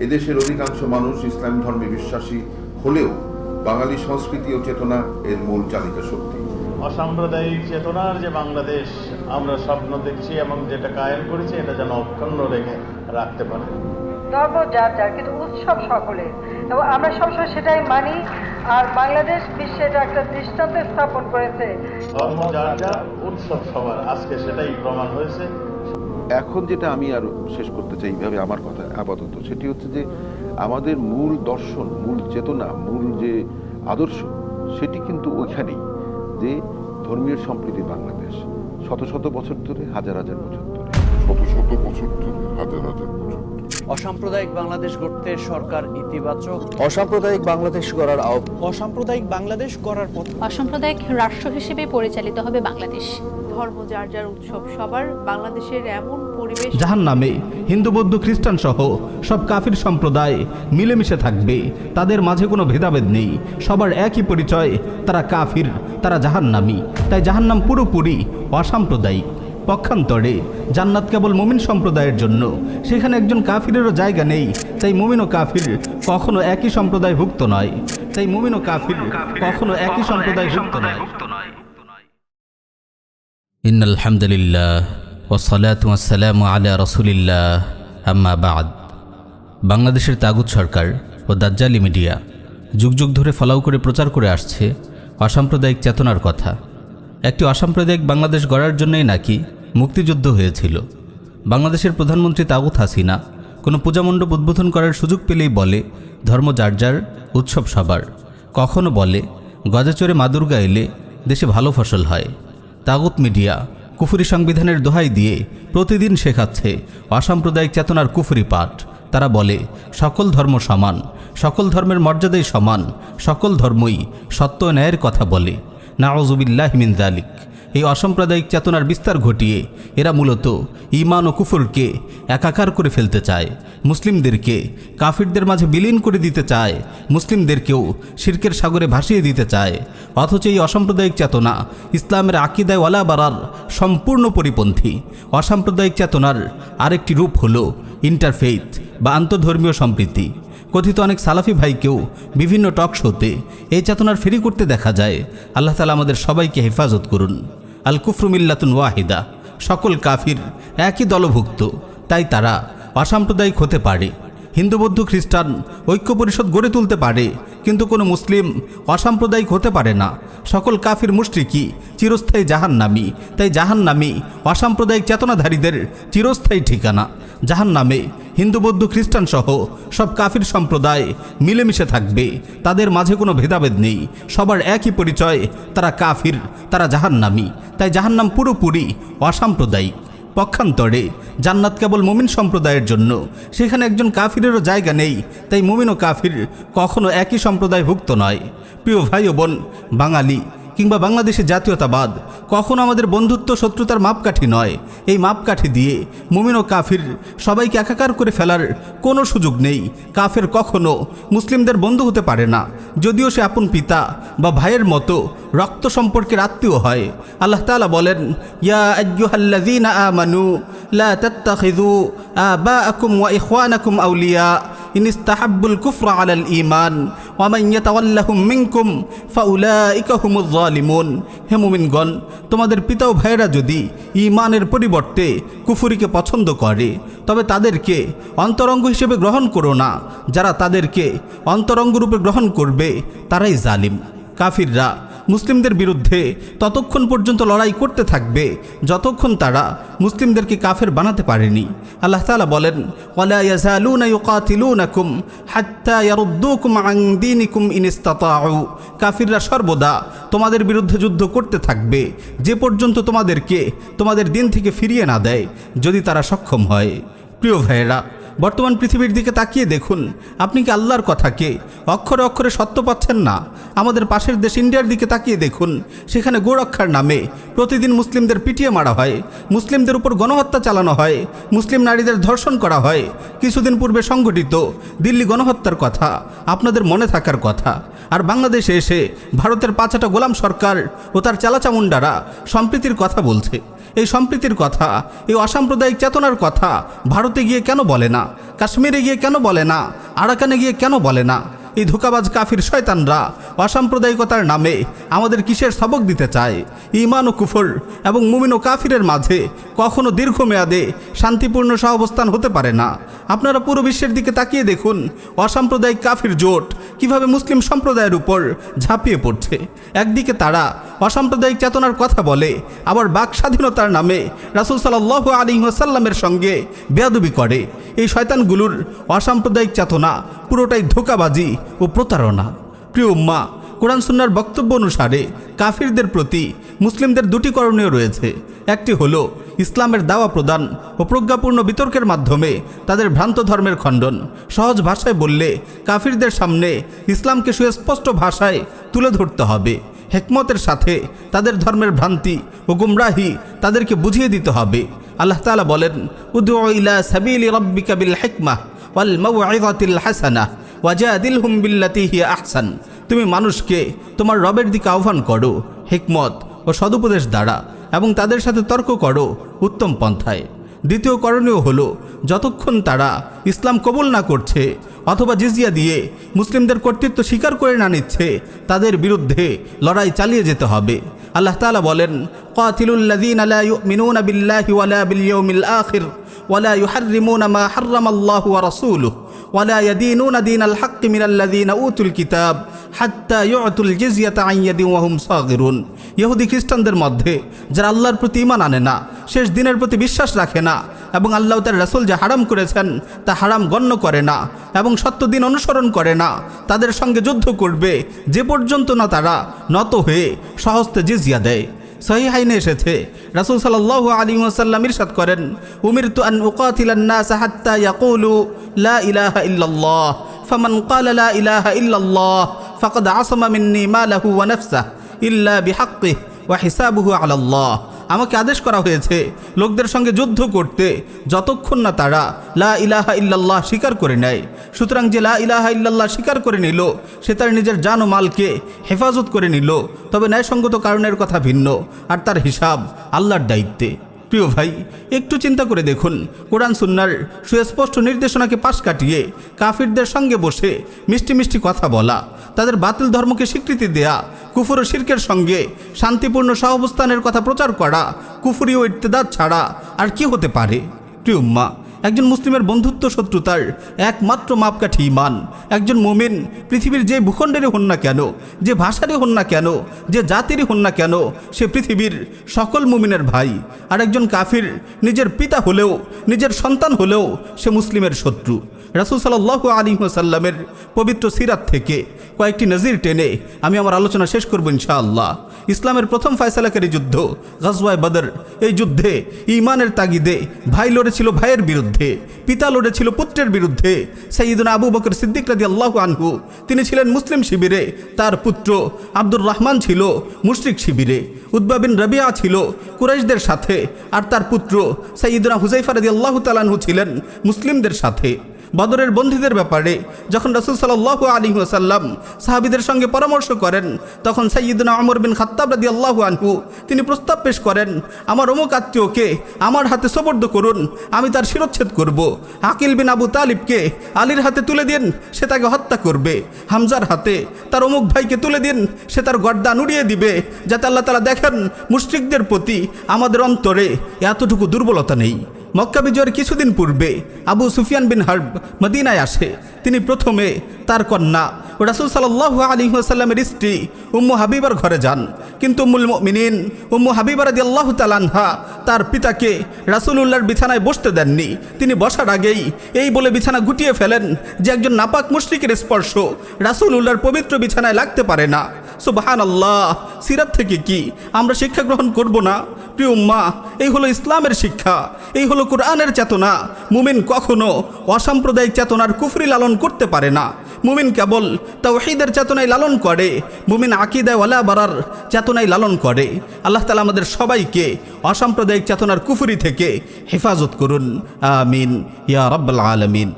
এদেশের অধিকাংশ মানুষ ইসলাম ধর্মে বিশ্বাসী হলেও বাঙালি সংস্কৃতি ও চেতনা এর মূল চালিকা শক্তি। অসাম্প্রদায়িক চেতনার যে বাংলাদেশ আমরা স্বপ্ন দেখছি এবং যেটা কায়েম করেছি, এটা যেন অক্ষুণ্ণ রেখে রাখতে পারে। ধর্ম যার যার, কিন্তু উৎসব সকলের, এবং আমরা সবসময় সেটাই মানি। আর বাংলাদেশ বিশ্বে এটা একটা দৃষ্টান্ত স্থাপন করেছে। ধর্ম যার যার, উৎসব সবার, আজকে সেটাই প্রমাণ হয়েছে। এখন যেটা আমি আর শেষ করতে চাই এইভাবে আমার কথা আপাতত, সেটি হচ্ছে যে আমাদের মূল দর্শন, মূল চেতনা, মূল যে আদর্শ, সেটি কিন্তু ওইখানেই, যে ধর্মীয় সম্প্রীতি বাংলাদেশ শত শত বছর ধরে, হাজার হাজার বছর ধরে, অসাম্প্রদায়িক বাংলাদেশ গড়তে সরকার ইতিবাচক, অসাম্প্রদায়িক বাংলাদেশ গড়ার অসাম্প্রদায়িক বাংলাদেশ গড়ার পথ, অসাম্প্রদায়িক রাষ্ট্র হিসেবে পরিচালিত হবে বাংলাদেশ। ধর্ম যার যার, উৎসব সবার, বাংলাদেশের এমন পরিবেশ জাহান্নামে হিন্দু বৌদ্ধ খ্রিস্টান সহ সব কাফির সম্প্রদায় মিলেমিশে থাকবে, তাদের মাঝে কোনো ভেদাভেদ নেই, সবার একই পরিচয়, তারা কাফির, তারা জাহান্নামী। তাই জাহান্নাম পুরোপুরি অসাম্প্রদায়িক। পক্ষান্তরে জান্নাত কেবল মুমিন সম্প্রদায়ের জন্য, সেখানে একজন কাফিরেরও জায়গা নেই। তাই মুমিন ও কাফির কখনো একই সম্প্রদায়ভুক্ত নয়। তাই মুমিন ও কাফির কখনো একই সম্প্রদায়ভুক্ত নয়। ইন্নাল হামদুলিল্লাহ ওয়াসসালাতু ওয়াসসালামু আলা রাসূলিল্লাহ, আম্মা বা'দ। বাংলাদেশের তাগুত সরকার ও দাজ্জালি মিডিয়া যুগ যুগ ধরে ফলাও করে প্রচার করে আসছে অসাম্প্রদায়িক চেতনার কথা। একটি অসাম্প্রদায়িক বাংলাদেশ গড়ার জন্যই নাকি মুক্তিযুদ্ধ হয়েছিল। বাংলাদেশের প্রধানমন্ত্রী তাগুত হাসিনা কোনো পূজামণ্ডপ উদ্বোধন করার সুযোগ পেলেই বলে ধর্ম যার যার, উৎসব সবার। কখনো বলে গজে চড়ে মা দুর্গা এলে দেশে ভালো ফসল হয়। তাগুত মিডিয়া কুফরি সংবিধানের দোহাই দিয়ে প্রতিদিন শেখাচ্ছে অসাম্প্রদায়িক চেতনার কুফরি পাঠ। তারা বলে সকল ধর্ম সমান, সকল ধর্মের মর্যাদাই সমান, সকল ধর্মই সত্য ন্যায়ের কথা বলে। নাউযুবিল্লাহি মিন যালিক। এই অসাম্প্রদায়িক চেতনার বিস্তার ঘটিয়ে এরা মূলত ঈমান ও কুফরকে একাকার করে ফেলতে চায়, মুসলিমদেরকে কাফিরদের মাঝে বিলীন করে দিতে চায়, মুসলিমদেরকেও শিরকের সাগরে ভাসিয়ে দিতে চায়। অথচ এই অসাম্প্রদায়িক চেতনা ইসলামের আকীদায় ওয়ালা বারার সম্পূর্ণ পরিপন্থী। অসাম্প্রদায়িক চেতনার আরেকটি রূপ হলো ইন্টারফেইথ বা আন্তঃধর্মীয় সম্প্রীতি। কথিত অনেক সালাফি ভাইকেও বিভিন্ন টক শোতে এই চেতনার ফেরি করতে দেখা যায়। আল্লাহ তাআলা আমাদের সবাইকে হেফাজত করুন। আল কুফরু মিল্লাতুন ওয়াহিদা, সকল কাফির একই দলভুক্ত, তাই তারা অসাম্প্রদায়িক হতে পারে। হিন্দু বৌদ্ধ খ্রিস্টান ঐক্য পরিষদ গড়ে তুলতে পারে, কিন্তু কোনো মুসলিম অসাম্প্রদায়িক হতে পারে না। সকল কাফির মুশরিকি চিরস্থায়ী জাহান্নামী, তাই জাহান্নামী অসাম্প্রদায়িক চেতনাধারীদের চিরস্থায়ী ঠিকানা। জাহান্নামে হিন্দু বৌদ্ধ খ্রিস্টান সহ সব কাফির সম্প্রদায় মিলেমিশে থাকবে, তাদের মাঝে কোনো ভেদাভেদ নেই, সবার একই পরিচয়, তারা কাফির, তারা জাহান্নামী। তাই জাহান্নাম পুরোপুরি অসাম্প্রদায়িক। পক্ষান্তরে জান্নাত কেবল মুমিন সম্প্রদায়ের জন্য, সেখানে একজন কাফিরেরও জায়গা নেই। তাই মুমিন ও কাফির কখনো একই সম্প্রদায়ভুক্ত নয়। প্রিয় ভাই ও বোন, বাঙালি কিংবা বাংলাদেশের জাতীয়তাবাদ কখনো আমাদের বন্ধুত্ব শত্রুতার মাপকাঠি নয়। এই মাপকাঠি দিয়ে মুমিন ও কাফির সবাইকে একাকার করে ফেলার কোনো সুযোগ নেই। কাফের কখনো মুসলিমদের বন্ধু হতে পারে না, যদিও সে আপন পিতা বা ভাইয়ের মতো রক্ত সম্পর্কের আত্মীয় হয়। আল্লাহ তাআলা বলেন, ইয়া আইয়ুহাল্লাযীনা আমানু লা তাত্তাখিযু আবাআকুম ওয়া ইখওয়ানাকুম আউলিয়া ইন ইসতাহাব্বুল কুফরা আলাল ঈমান ওয়া মান ইয়াতাওয়াল্লাহুম মিনকুম ফাউলাইকা হুমুয যালিমুন। হে মুমিনগণ, তোমাদের পিতা ও ভাইয়েরা যদি ঈমানের পরিবর্তে কুফরিকে পছন্দ করে, তবে তাদেরকে অন্তরঙ্গ হিসেবে গ্রহণ করো না। যারা তাদেরকে অন্তরঙ্গ রূপে গ্রহণ করবে তারাই জালিম। কাফিররা মুসলিমদের বিরুদ্ধে ততক্ষণ পর্যন্ত লড়াই করতে থাকবে যতক্ষণ তারা মুসলিমদেরকে কাফের বানাতে পারেনি। আল্লাহ তাআলা বলেন, ওয়ালা ইয়াজালুনা ইউকাতিলুনাকুম হাত্তা ইয়ারুদ্দুকুম আন দীনিকুম ইন ইসতাতাউ। কাফিররা সর্বদা তোমাদের বিরুদ্ধে যুদ্ধ করতে থাকবে যে পর্যন্ত তোমাদেরকে তোমাদের দিন থেকে ফিরিয়ে না দেয়, যদি তারা সক্ষম হয়। প্রিয় ভাইয়েরা, বর্তমান পৃথিবীর দিকে তাকিয়ে দেখুন, আপনি কি আল্লাহর কথাকে অক্ষরে অক্ষরে সত্য পাচ্ছেন না? আমাদের পাশের দেশ ইন্ডিয়ার দিকে তাকিয়ে দেখুন, সেখানে গোরক্ষার নামে প্রতিদিন মুসলিমদের পিটিয়ে মারা হয়, মুসলিমদের উপর গণহত্যা চালানো হয়, মুসলিম নারীদের ধর্ষণ করা হয়। কিছুদিন পূর্বে সংঘটিত দিল্লি গণহত্যার কথা আপনাদের মনে থাকার কথা। আর বাংলাদেশে এসে ভারতের পাঁচাটা গোলাম সরকার ও তার চালাচামুন্ডারা সম্প্রীতির কথা বলছে। এই সম্প্রীতির কথা, এই অসাম্প্রদায়িক চেতনার কথা ভারতে গিয়ে কেন বলে না? কাশ্মীরে গিয়ে কেন বলে না? আরাকানে গিয়ে কেন বলে না? এই ধোঁকাবাজ কাফির শয়তানরা অসাম্প্রদায়িকতার নামে আমাদের কিসের সবক দিতে চায়? ঈমান ও কুফর এবং মুমিন ও কাফিরের মাঝে কখনো দীর্ঘমেয়াদে শান্তিপূর্ণ সহাবস্থান হতে পারে না। আপনারা পুরো বিশ্বের দিকে তাকিয়ে দেখুন অসাম্প্রদায়িক কাফির জোট কিভাবে মুসলিম সম্প্রদায়ের উপর ঝাঁপিয়ে পড়ছে। একদিকে তারা অসাম্প্রদায়িক চেতনার কথা বলে, আবার বাক স্বাধীনতার নামে রাসূল সাল্লাল্লাহু আলাইহি ওয়াসাল্লামের সঙ্গে বেয়াদবি করে। এই শয়তানগুলোর অসাম্প্রদায়িক চেতনা পুরোটাই ধোঁকাবাজি ও প্রতারণা। প্রিয় উম্মাহ, কোরআন সুন্নাহর বক্তব্য অনুসারে কাফিরদের প্রতি মুসলিমদের দুটি করণীয় রয়েছে। একটি হলো ইসলামের দাওয়া প্রদান ও প্রজ্ঞাপূর্ণ বিতর্কের মাধ্যমে তাদের ভ্রান্ত ধর্মের খণ্ডন। সহজ ভাষায় বললে কাফিরদের সামনে ইসলামকে সুস্পষ্ট ভাষায় তুলে ধরতে হবে। হিকমতের সাথে তাদের ধর্মের ভ্রান্তি ও গুমরাহি তাদেরকে বুঝিয়ে দিতে হবে। আল্লাহ তাআলা বলেন, উদউ ইলা সাবিলি রাব্বিকা বিল হিকমাহ ওয়াল মাউইযাতিল হাসানাহ ওয়াজাদিলহুম বিল্লাতী হিয়া আহসান। তুমি মানুষকে তোমার রবের দিকে আহ্বান করো হিকমত ও সদুপদেশ দ্বারা, এবং তাদের সাথে তর্ক করো উত্তম পন্থায়। দ্বিতীয় করণীয় হলো যতক্ষণ তারা ইসলাম কবুল না করছে অথবা জিজিয়া দিয়ে মুসলিমদের কর্তৃত্ব স্বীকার করে না নিচ্ছে, তাদের বিরুদ্ধে লড়াই চালিয়ে যেতে হবে। আল্লাহ তাআলা বলেন, কাতিলুল্লাযীনা লা ইউমিনুনা বিল্লাহি ওয়ালা বিল ইয়াউমিল আখির ওয়ালা ইউহাররিমুনা মা হাররামাল্লাহু ওয়া রাসূলুহু ওয়ালা ইয়াদিনুনা দীনাল হাক্কি মিনাল্লাযীনা উতুল কিতাব হাত্তা ইউতুল জিজিয়াতা আন ইয়াদিন ওয়া হুম সাগিরুন। ইহুদি খ্রিস্টানদের মধ্যে যারা আল্লাহর প্রতি ঈমান আনে না, শেষ দিনের প্রতি বিশ্বাস রাখে না এবং আল্লাহ তার রাসূল যা হারাম করেছেন তা হারাম গণ্য করে না এবং সত্য দিন অনুসরণ করে না, তাদের সঙ্গে যুদ্ধ করবে যে পর্যন্ত না তারা নত হয়ে সহস্তে জিজিয়া দেয়। সহিহাইনে এসেছে, রাসূল সাল্লাল্লাহু আলাইহি ওয়াসাল্লাম ইরশাদ করেন, উমিরতু আন উকাতিলান নাস হাত্তা ইয়াকুলু লা ইলাহা ইল্লাল্লাহ ফামান ক্বালা লা ইলাহা ইল্লাল্লাহ ফাকাদ আসামা মিন্নি মালাহু ওয়া নাফসাহু ইল্লা বিহাক্কিহি ওয়া হিসাবুহু আলাল্লাহ। আমাকে আদেশ করা হয়েছে লোকদের সঙ্গে যুদ্ধ করতে যতক্ষণ না তারা লা ইলাহা ইল্লাল্লাহ স্বীকার করে নেয়। সুতরাং যে লা ইলাহা ইল্লাল্লাহ স্বীকার করে নিল সে তার নিজের জান ও মালকে হেফাজত করে নিল, তবে ন্যায়সঙ্গত কারণের কথা ভিন্ন, আর তার হিসাব আল্লাহর দায়িত্বে। প্রিয় ভাই, একটু চিন্তা করে দেখুন, কোরআন সুন্নাহর সুস্পষ্ট নির্দেশনাকে পাশ কাটিয়ে কাফিরদের সঙ্গে বসে মিষ্টি মিষ্টি কথা বলা, তাদের বাতিল ধর্মকে স্বীকৃতি দেয়া, কুফর ও শিরকের সঙ্গে শান্তিপূর্ণ সহাবস্থানের কথা প্রচার করা কুফরি ও ইর্তেদাদ ছাড়া আর কি হতে পারে? প্রিয় উম্মাহ, একজন মুসলিমের বন্ধুত্ব শত্রুতার একমাত্র মাপকাঠি ঈমান। একজন মুমিন পৃথিবীর যে ভূখণ্ডেরই হন না কেন, যে ভাষারই হন না কেন, যে জাতিরই হন না কেন, সে পৃথিবীর সকল মুমিনের ভাই। আর একজন কাফির নিজের পিতা হলেও, নিজের সন্তান হলেও সে মুসলিমের শত্রু। রাসূল সাল্লাল্লাহু আলাইহি ওয়াসাল্লামের পবিত্র সিরাত থেকে কয়েকটি নজির টেনে আমি আমার আলোচনা শেষ করব ইনশাআল্লাহ। ইসলামের প্রথম ফয়সালাকারী যুদ্ধ গাজওয়ায়ে বদর, এই যুদ্ধে ঈমানের তাগিদে ভাই লড়েছিল ভাইয়ের বিরুদ্ধে, পিতা লড়েছিল পুত্রের বিরুদ্ধে। সাইয়্যিদুনা আবু বকর সিদ্দিক রাদিয়াল্লাহু আনহু তিনি ছিলেন মুসলিম শিবিরে, তার পুত্র আব্দুর রহমান ছিল মুশরিক শিবিরে। উতবা বিন রাবিয়া ছিল কুরাইশদের সাথে, আর তার পুত্র সাইয়্যিদুনা হুযায়ফা রাদিয়াল্লাহু তাআলা আনহু ছিলেন মুসলিমদের সাথে। বদরের বন্দীদের ব্যাপারে যখন রাসূল সাল্লাল্লাহু আলাইহি ওয়াসাল্লাম সাহাবীদের সঙ্গে পরামর্শ করেন, তখন সাইয়্যিদুনা ওমর বিন খাত্তাব রাদিয়াল্লাহু আনহু তিনি প্রস্তাব পেশ করেন, আমার অমুক আত্মীয়কে আমার হাতে সোপর্দ করুন, আমি তার শিরচ্ছেদ করব। আকিল বিন আবু তালিবকে আলীর হাতে তুলে দিন, সে তাকে হত্যা করবে। হামজার হাতে তার অমুক ভাইকে তুলে দিন, সে তার গর্দান উড়িয়ে দিবে, যাতে আল্লাহ তাআলা দেখেন মুশরিকদের প্রতি আমাদের অন্তরে এতটুকু দুর্বলতা নেই। মক্কা বিজয়ের কিছুদিন পূর্বে আবু সুফিয়ান বিন হার্ব মদিনায় আসে। তিনি প্রথমে তার কন্যা ও রাসূল সাল্লাল্লাহু আলাইহি ওয়াসাল্লামের স্ত্রী উম্মু হাবিবার ঘরে যান, কিন্তু উম্মুল মুমিনিন উম্মু হাবিবা রাদিয়াল্লাহু তাআলা আনহা তার পিতাকে রাসূলুল্লাহর বিছানায় বসতে দেননি। তিনি বসার আগেই এই বলে বিছানা গুটিয়ে ফেলেন যে একজন নাপাক মুশরিকের স্পর্শ রাসূলুল্লাহর পবিত্র বিছানায় লাগতে পারে না। সুবহানাল্লাহ! সিরাত থেকে কি আমরা শিক্ষা গ্রহণ করব না? প্রিয় উম্মাহ, এই হলো ইসলামের শিক্ষা, এই হলো কোরআনের চেতনা। মুমিন কখনো অসাম্প্রদায়িক চেতনার কুফরি লালন করতে পারে না। মুমিন কেবল তাওহীদের চেতনায় লালন করে, মুমিন আকীদা ওয়ালা বারার চেতনায় লালন করে। আল্লাহ তাআলা আমাদের সবাইকে অসাম্প্রদায়িক চেতনার কুফরি থেকে হেফাজত করুন। আমিন ইয়া রাব্বাল আলামিন।